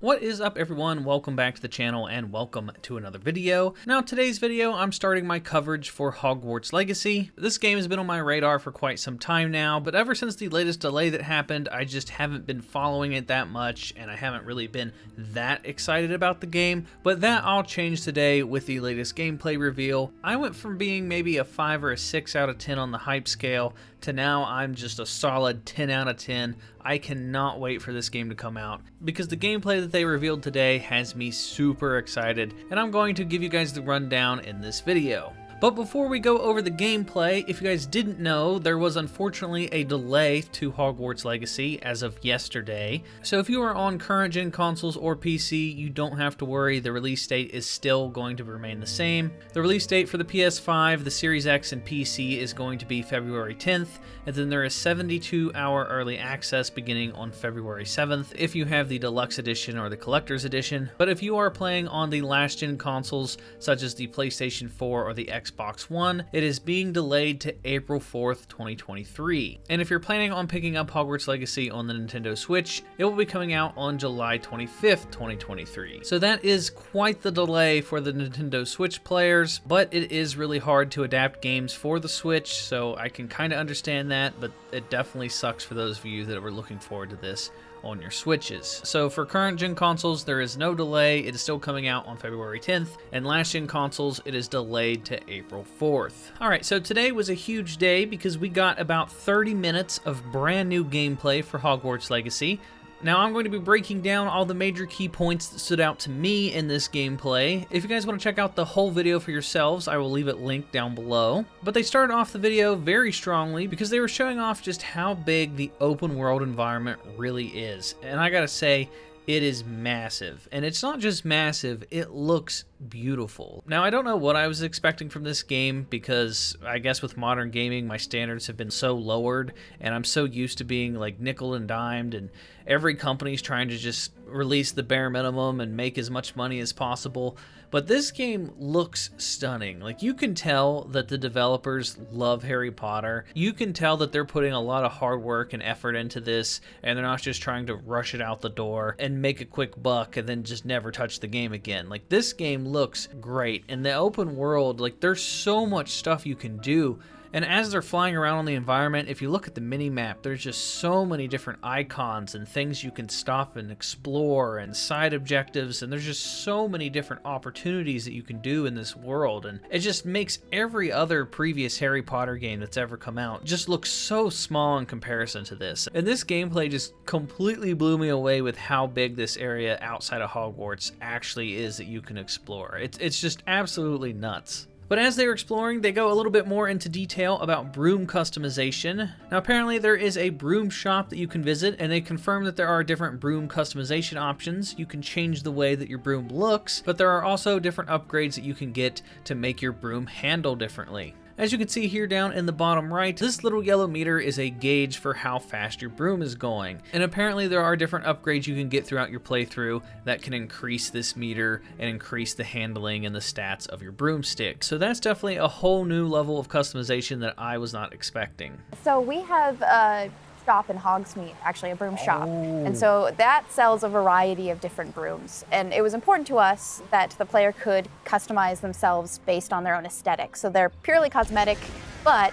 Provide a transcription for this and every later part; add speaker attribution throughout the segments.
Speaker 1: What is up, everyone? Welcome back to the channel and welcome to another video. Now, today's video, I'm starting my coverage for Hogwarts Legacy. This game has been on my radar for quite some time now, but ever since the latest delay that happened, I just haven't been following it that much, and I haven't really been that excited about the game. But that all changed today with the latest gameplay reveal. I went from being maybe a 5 or a 6 out of 10 on the hype scale to now I'm just a solid 10 out of 10. I cannot wait for this game to come out because the gameplay that they revealed today has me super excited, and I'm going to give you guys the rundown in this video. But before we go over the gameplay, if you guys didn't know, there was unfortunately a delay to Hogwarts Legacy as of yesterday. So if you are on current gen consoles or PC, you don't have to worry, the release date is still going to remain the same. The release date for the PS5, the Series X, and PC is going to be February 10th, and then there is 72-hour early access beginning on February 7th if you have the Deluxe Edition or the Collector's Edition. But if you are playing on the last gen consoles, such as the PlayStation 4 or the Xbox One, it is being delayed to April 4th, 2023. And if you're planning on picking up Hogwarts Legacy on the Nintendo Switch, it will be coming out on July 25th, 2023. So that is quite the delay for the Nintendo Switch players, but it is really hard to adapt games for the Switch, so I can kind of understand that, but it definitely sucks for those of you that were looking forward to this on your Switches. So for current gen consoles, there is no delay. It is still coming out on February 10th, and last gen consoles, it is delayed to April 4th. Alright, so today was a huge day because we got about 30 minutes of brand new gameplay for Hogwarts Legacy. Now, I'm going to be breaking down all the major key points that stood out to me in this gameplay. If you guys want to check out the whole video for yourselves, I will leave it linked down below. But they started off the video very strongly because they were showing off just how big the open world environment really is. And I gotta say, it is massive. And it's not just massive, it looks beautiful. Now, I don't know what I was expecting from this game because I guess with modern gaming, my standards have been so lowered and I'm so used to being like nickel and dimed, and every company's trying to just release the bare minimum and make as much money as possible. But this game looks stunning. Like, you can tell that the developers love Harry Potter. You can tell that they're putting a lot of hard work and effort into this, and they're not just trying to rush it out the door and make a quick buck and then just never touch the game again. Like, this game looks great. In the open world, like, there's so much stuff you can do. And as they're flying around on the environment, if you look at the mini-map, there's just so many different icons and things you can stop and explore and side objectives, and there's just so many different opportunities that you can do in this world, and it just makes every other previous Harry Potter game that's ever come out just look so small in comparison to this. And this gameplay just completely blew me away with how big this area outside of Hogwarts actually is that you can explore. It's just absolutely nuts. But as they were exploring, they go a little bit more into detail about broom customization. Now, apparently there is a broom shop that you can visit, and they confirm that there are different broom customization options. You can change the way that your broom looks, but there are also different upgrades that you can get to make your broom handle differently. As you can see here down in the bottom right, this little yellow meter is a gauge for how fast your broom is going. And apparently there are different upgrades you can get throughout your playthrough that can increase this meter and increase the handling and the stats of your broomstick. So that's definitely a whole new level of customization that I was not expecting.
Speaker 2: So we have a shop in Hogsmeade, actually a broom shop. And so that sells a variety of different brooms. And it was important to us that the player could customize themselves based on their own aesthetic. So they're purely cosmetic, but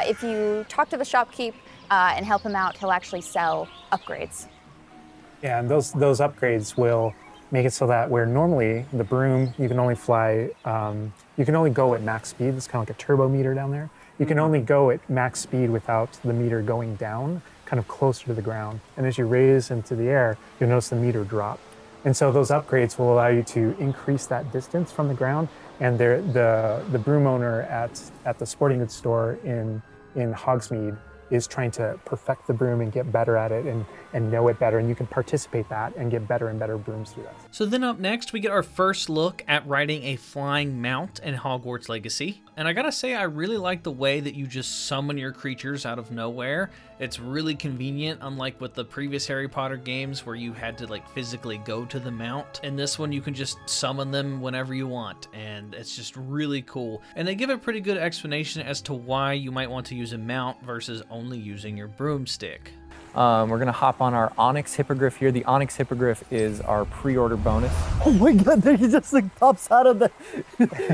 Speaker 2: if you talk to the shopkeep and help him out, he'll actually sell upgrades.
Speaker 3: Yeah, and those upgrades will make it so that where normally the broom, you can only fly, you can only go at max speed. It's kind of like a turbo meter down there. You can only go at max speed without the meter going down, kind of closer to the ground. And as you raise into the air, you'll notice the meter drop. And so those upgrades will allow you to increase that distance from the ground. And the broom owner at the sporting goods store in Hogsmeade is trying to perfect the broom and get better at it and know it better, and you can participate that and get better and better brooms through that.
Speaker 1: So then up next, we get our first look at riding a flying mount in Hogwarts Legacy. And I gotta say, I really like the way that you just summon your creatures out of nowhere. It's really convenient, unlike with the previous Harry Potter games where you had to like physically go to the mount. In this one, you can just summon them whenever you want, and it's just really cool. And they give a pretty good explanation as to why you might want to use a mount versus only using your broomstick.
Speaker 4: We're gonna hop on our Onyx Hippogriff here. The Onyx Hippogriff is our pre-order bonus.
Speaker 5: Oh my God, there he just like pops out of the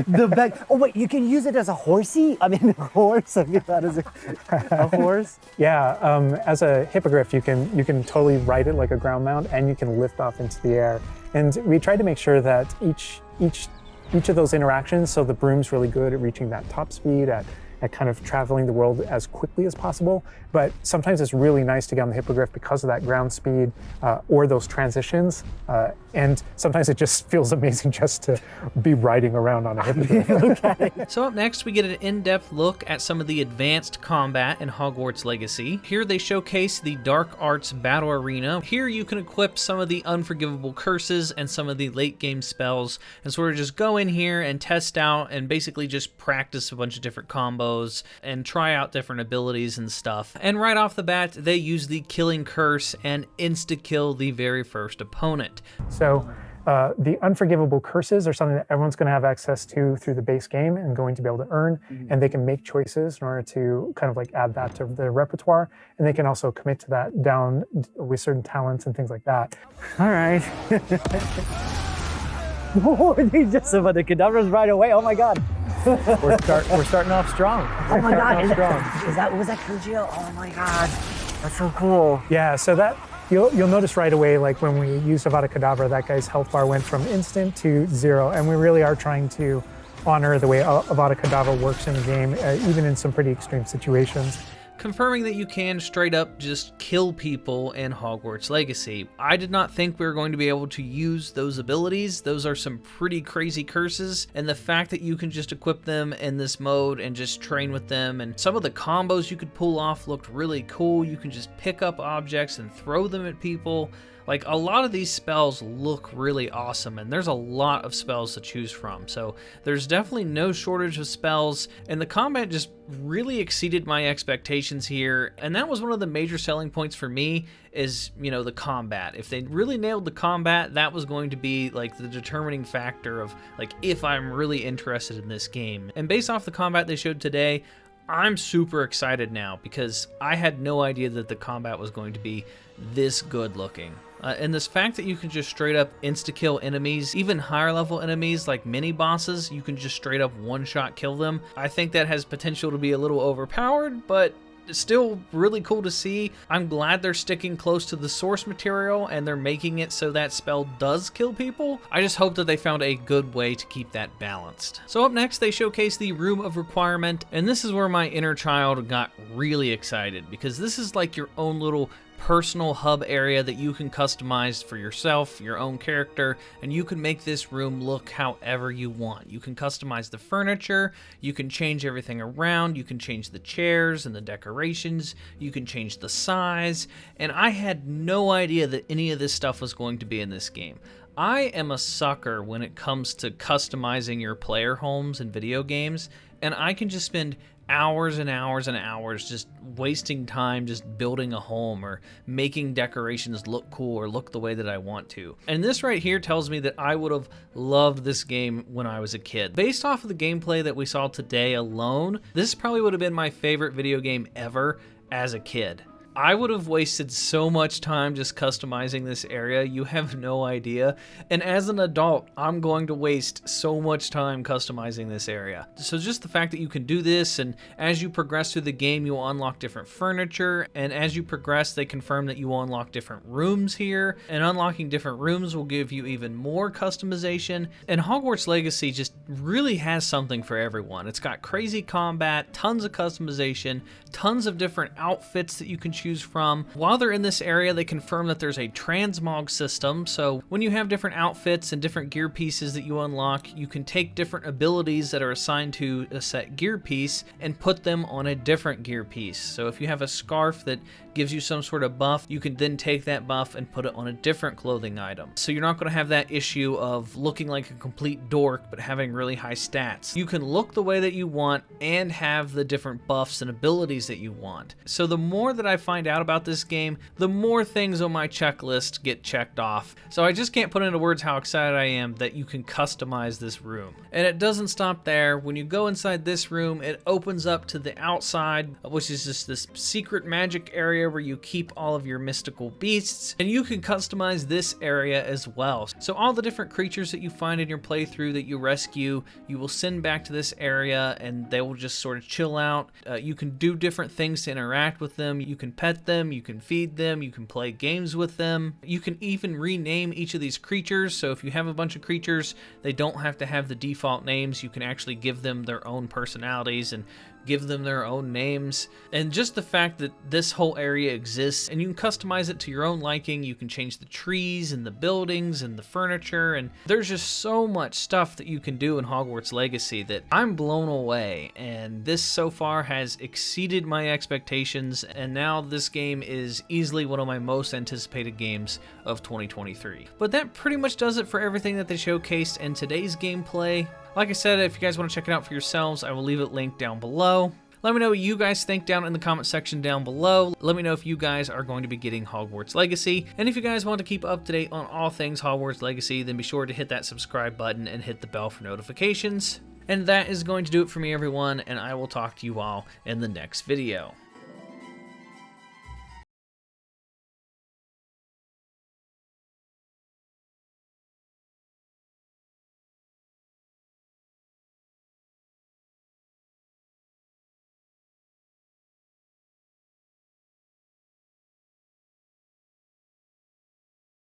Speaker 5: the bag. Oh wait, you can use it as a horsey? I mean, a horse. I mean, that is a horse.
Speaker 3: Yeah, as a hippogriff, you can totally ride it like a ground mount, and you can lift off into the air. And we tried to make sure that each of those interactions, so the broom's really good at reaching that top speed, at kind of traveling the world as quickly as possible. But sometimes it's really nice to get on the hippogriff because of that ground speed or those transitions. And sometimes it just feels amazing just to be riding around on a hippogriff.
Speaker 5: Okay.
Speaker 1: So up next, we get an in-depth look at some of the advanced combat in Hogwarts Legacy. Here they showcase the Dark Arts Battle Arena. Here you can equip some of the unforgivable curses and some of the late game spells and sort of just go in here and test out and basically just practice a bunch of different combos and try out different abilities and stuff. And right off the bat, they use the Killing Curse and insta-kill the very first opponent.
Speaker 3: So the unforgivable curses are something that everyone's going to have access to through the base game and going to be able to earn, and they can make choices in order to kind of like add that to their repertoire, and they can also commit to that down with certain talents and things like that.
Speaker 5: All right. Oh, he just about the cadavers right away. Oh my God.
Speaker 4: We're starting off strong.
Speaker 5: Oh my God.
Speaker 4: Starting off strong.
Speaker 5: Was that Kujio? Oh my God. That's so cool.
Speaker 3: Yeah, so that you'll notice right away, like when we used Avada Kedavra, that guy's health bar went from instant to 0, and we really are trying to honor the way Avada Kedavra works in the game, even in some pretty extreme situations.
Speaker 1: Confirming that you can straight up just kill people in Hogwarts Legacy. I did not think we were going to be able to use those abilities. Those are some pretty crazy curses, and the fact that you can just equip them in this mode and just train with them, and some of the combos you could pull off looked really cool. You can just pick up objects and throw them at people. Like, a lot of these spells look really awesome, and there's a lot of spells to choose from. So there's definitely no shortage of spells, and the combat just really exceeded my expectations here. And that was one of the major selling points for me is, you know, the combat. If they really nailed the combat, that was going to be like the determining factor of like if I'm really interested in this game. And based off the combat they showed today, I'm super excited now because I had no idea that the combat was going to be this good looking. And this fact that you can just straight up insta-kill enemies, even higher level enemies like mini bosses, you can just straight up one-shot kill them. I think that has potential to be a little overpowered, but it's still really cool to see. I'm glad they're sticking close to the source material and they're making it so that spell does kill people. I just hope that they found a good way to keep that balanced. So up next, they showcase the Room of Requirement, and this is where my inner child got really excited because this is like your own little personal hub area that you can customize for yourself, your own character, and you can make this room look however you want. You can customize the furniture, you can change everything around, you can change the chairs and the decorations, you can change the size, and I had no idea that any of this stuff was going to be in this game. I am a sucker when it comes to customizing your player homes in video games, and I can just spend hours and hours and hours just wasting time just building a home or making decorations look cool or look the way that I want to. And this right here tells me that I would have loved this game when I was a kid. Based off of the gameplay that we saw today alone, this probably would have been my favorite video game ever as a kid. I would have wasted so much time just customizing this area, you have no idea. And as an adult, I'm going to waste so much time customizing this area. So just the fact that you can do this, and as you progress through the game, you'll unlock different furniture, and as you progress, they confirm that you will unlock different rooms here, and unlocking different rooms will give you even more customization. And Hogwarts Legacy just really has something for everyone. It's got crazy combat, tons of customization, tons of different outfits that you can choose from. While they're in this area, they confirm that there's a Transmog System, so when you have different outfits and different gear pieces that you unlock, you can take different abilities that are assigned to a set gear piece and put them on a different gear piece. So if you have a scarf that gives you some sort of buff, you can then take that buff and put it on a different clothing item. So you're not going to have that issue of looking like a complete dork but having really high stats. You can look the way that you want and have the different buffs and abilities that you want. So the more that I find out about this game, the more things on my checklist get checked off. So I just can't put into words how excited I am that you can customize this room. And it doesn't stop there. When you go inside this room, it opens up to the outside, which is just this secret magic area area where you keep all of your mystical beasts, and you can customize this area as well. So all the different creatures that you find in your playthrough that you rescue, you will send back to this area and they will just sort of chill out. You can do different things to interact with them. You can pet them, you can feed them, you can play games with them. You can even rename each of these creatures. So if you have a bunch of creatures, they don't have to have the default names. You can actually give them their own personalities and give them their own names. And just the fact that this whole area exists and you can customize it to your own liking. You can change the trees and the buildings and the furniture, and there's just so much stuff that you can do in Hogwarts Legacy that I'm blown away. And this so far has exceeded my expectations, and now this game is easily one of my most anticipated games of 2023. But that pretty much does it for everything that they showcased in today's gameplay. Like I said, if you guys want to check it out for yourselves, I will leave it linked down below. Let me know what you guys think down in the comment section down below. Let me know if you guys are going to be getting Hogwarts Legacy. And if you guys want to keep up to date on all things Hogwarts Legacy, then be sure to hit that subscribe button and hit the bell for notifications. And that is going to do it for me, everyone, and I will talk to you all in the next video.